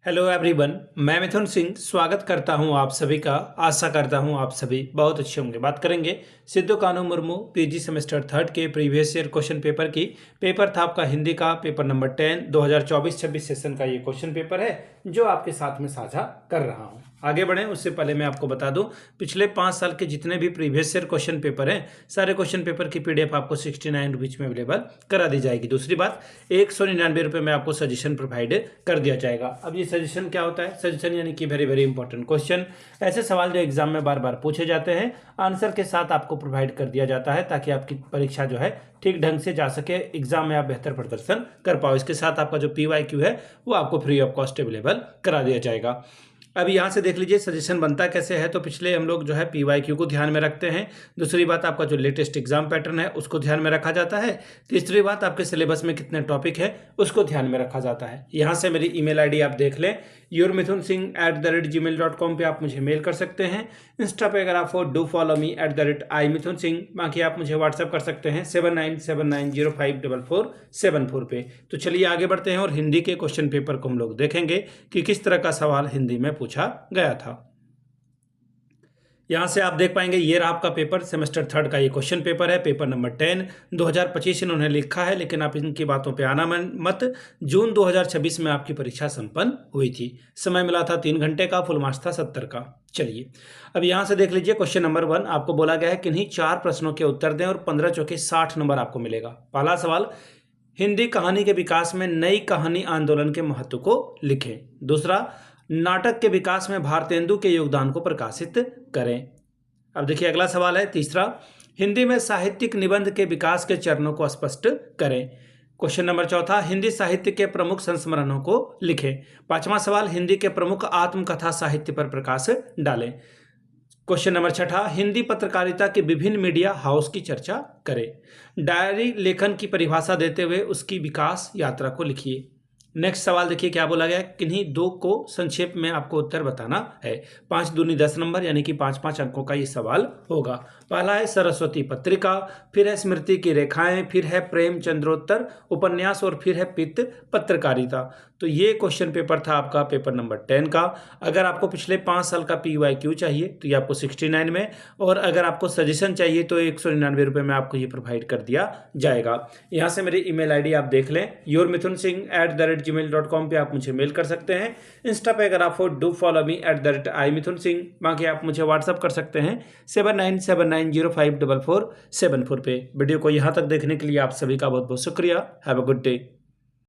Hello everyone, मैं मिथुन सिंह स्वागत करता हूं आप सभी का। आशा करता हूं आप सभी बहुत अच्छे होंगे। बात करेंगे Sidhu Kanhu Murmu PG semester third के प्रीवियस ईयर क्वेश्चन पेपर की। पेपर था आपका हिंदी का पेपर नंबर 10 2024-26 सेशन का ये क्वेश्चन पेपर है जो आपके साथ में साझा कर रहा हूं। आगे बढ़ें उससे पहले मैं आपको बता दूं, पिछले 5 साल के जितने भी प्रीवियस ईयर क्वेश्चन पेपर हैं सारे क्वेश्चन पेपर की पीडीएफ आपको 69 रुपीज में अवेलेबल करा दी जाएगी। दूसरी बात, 199 रुपये में आपको सजेशन प्रोवाइड कर दिया जाएगा। अब ये सजेशन क्या होता है? सजेशन यानी कि वेरी वेरी इंपॉर्टेंट क्वेश्चन, ऐसे सवाल जो एग्जाम में बार बार पूछे जाते हैं, आंसर के साथ आपको प्रोवाइड कर दिया जाता है ताकि आपकी परीक्षा जो है ठीक ढंग से जा सके, एग्जाम में आप बेहतर प्रदर्शन कर पाओ। इसके साथ आपका जो PYQ है वो आपको फ्री ऑफ कॉस्ट अवेलेबल करा दिया जाएगा। अब यहाँ से देख लीजिए सजेशन बनता कैसे है। तो पिछले हम लोग जो है PYQ को ध्यान में रखते हैं। दूसरी बात, आपका जो लेटेस्ट एग्जाम पैटर्न है उसको ध्यान में रखा जाता है। तीसरी बात, आपके सिलेबस में कितने टॉपिक है उसको ध्यान में रखा जाता है। यहाँ से मेरी ईमेल आईडी आप देख लें, yourmithunsingh@gmail.com पे आप मुझे मेल कर सकते हैं। इंस्टा पे अगर आप हो डू फॉलो मी @imithunsingh। बाकी आप मुझे व्हाट्सएप कर सकते हैं 7979054474 पे। तो चलिए आगे बढ़ते हैं और हिंदी के क्वेश्चन पेपर को हम लोग देखेंगे कि किस तरह का सवाल हिंदी में पूछा गया था। यहाँ से आप देख पाएंगे ये रहा आपका पेपर, सेमेस्टर थर्ड का ये क्वेश्चन पेपर है, पेपर नंबर 10 2025 इन्होंने लिखा है, लेकिन आप इनकी बातों पे आना मत। जून 2026 में आपकी परीक्षा संपन्न हुई थी। समय मिला था 3 घंटे का, फुल मार्क्स था 70 का। चलिए अब यहाँ से देख लीजिए क्वेश्चन नंबर 1 आपको बोला गया है किन्हीं 4 प्रश्नों के उत्तर दें और 15 चौके 60 नंबर आपको मिलेगा। पहला सवाल, हिंदी कहानी के विकास में नई कहानी आंदोलन के महत्व को लिखें। दूसरा, नाटक के विकास में भारतेंदु के योगदान को प्रकाशित करें। अब देखिए अगला सवाल है तीसरा, हिंदी में साहित्यिक निबंध के विकास के चरणों को स्पष्ट करें। क्वेश्चन नंबर चौथा, हिंदी साहित्य के प्रमुख संस्मरणों को लिखें। पांचवा सवाल, हिंदी के प्रमुख आत्मकथा साहित्य पर प्रकाश डालें। क्वेश्चन नंबर छठा, हिंदी पत्रकारिता के विभिन्न मीडिया हाउस की चर्चा करें। डायरी लेखन की परिभाषा देते हुए उसकी विकास यात्रा को लिखिए। नेक्स्ट सवाल देखिए क्या बोला गया है, किन्हीं 2 को संक्षेप में आपको उत्तर बताना है। 5 दूनी 10 नंबर यानी कि 5-5 अंकों का ये सवाल होगा। पहला है सरस्वती पत्रिका, फिर है स्मृति की रेखाएं, फिर है प्रेमचंद्रोत्तर उपन्यास और फिर है पित्त पत्रकारिता। तो ये क्वेश्चन पेपर था आपका पेपर नंबर 10 का। अगर आपको पिछले 5 साल का PYQ चाहिए तो ये आपको 69 में, और अगर आपको सजेशन चाहिए तो 199 रुपये में आपको ये प्रोवाइड कर दिया जाएगा। यहाँ से मेरी ईमेल आईडी आप देख लें, yourmithunsingh@gmail.com पे आप मुझे मेल कर सकते हैं। इंस्टा पे अगर आप हो डू फॉलो मी @imithunsingh। बाकी आप मुझे व्हाट्सअप कर सकते हैं 7979054474 पे। वीडियो को यहाँ तक देखने के लिए आप सभी का बहुत बहुत शुक्रिया। Have a good day.